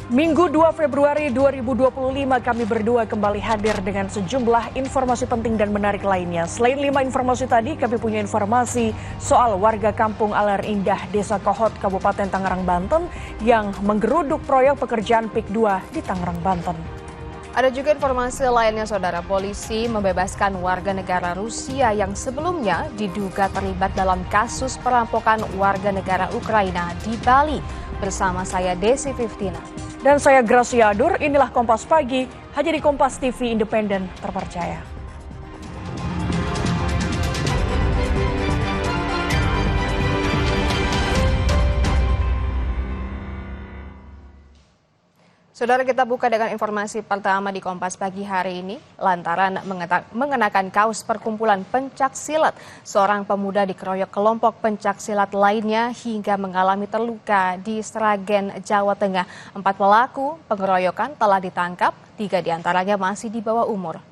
Minggu 2 Februari 2025 kami berdua kembali hadir dengan sejumlah informasi penting dan menarik lainnya. Selain 5 informasi tadi, kami punya informasi soal warga kampung Aler Indah, Desa Kohot, Kabupaten Tangerang, Banten yang menggeruduk proyek pekerjaan PIK 2 di Tangerang, Banten. Ada juga informasi lainnya, saudara. Polisi membebaskan warga negara Rusia yang sebelumnya diduga terlibat dalam kasus perampokan warga negara Ukraina di Bali. Bersama saya Desi Fiftina. Dan saya Gracia Adur, inilah Kompas Pagi, hanya di Kompas TV Independen Terpercaya. Saudara, kita buka dengan informasi pertama di Kompas Pagi hari ini. Lantaran mengenakan kaos perkumpulan pencak silat, seorang pemuda dikeroyok kelompok pencak silat lainnya hingga mengalami terluka di Sragen, Jawa Tengah. 4 pelaku pengeroyokan telah ditangkap, 3 diantaranya masih di bawah umur.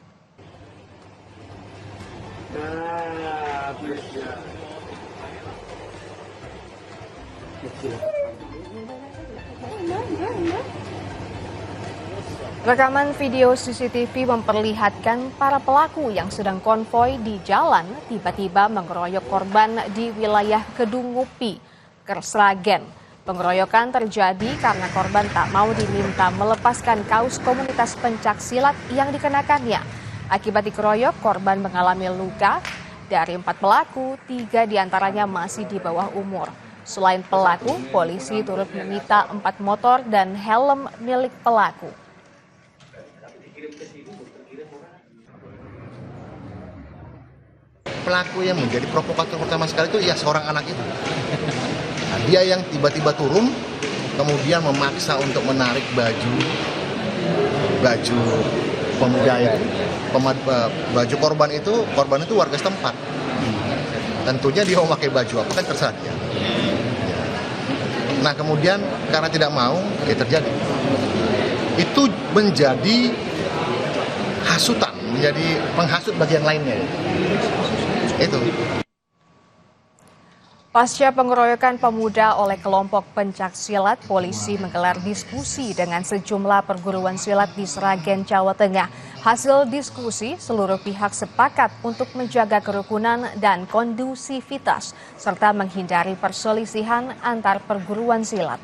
Rekaman video CCTV memperlihatkan para pelaku yang sedang konvoi di jalan tiba-tiba mengeroyok korban di wilayah Kedungupi, Sragen. Pengeroyokan terjadi karena korban tak mau diminta melepaskan kaos komunitas pencak silat yang dikenakannya. Akibat dikeroyok, korban mengalami luka. Dari 4 pelaku, 3 diantaranya masih di bawah umur. Selain pelaku, polisi turut menyita 4 motor dan helm milik pelaku. Pelaku yang menjadi provokator pertama sekali itu ya seorang anak itu. Nah, dia yang tiba-tiba turun, kemudian memaksa untuk menarik baju pemuda itu, baju korban itu warga setempat. Tentunya dia mau pakai baju apa kan terserah dia. Nah kemudian karena tidak mau, ya terjadi. Itu menjadi hasutan, menjadi penghasut bagi yang lainnya. Itu. Pasca pengeroyokan pemuda oleh kelompok pencak silat, polisi menggelar diskusi dengan sejumlah perguruan silat di Sragen, Jawa Tengah. Hasil diskusi, seluruh pihak sepakat untuk menjaga kerukunan dan kondusivitas, serta menghindari perselisihan antar perguruan silat.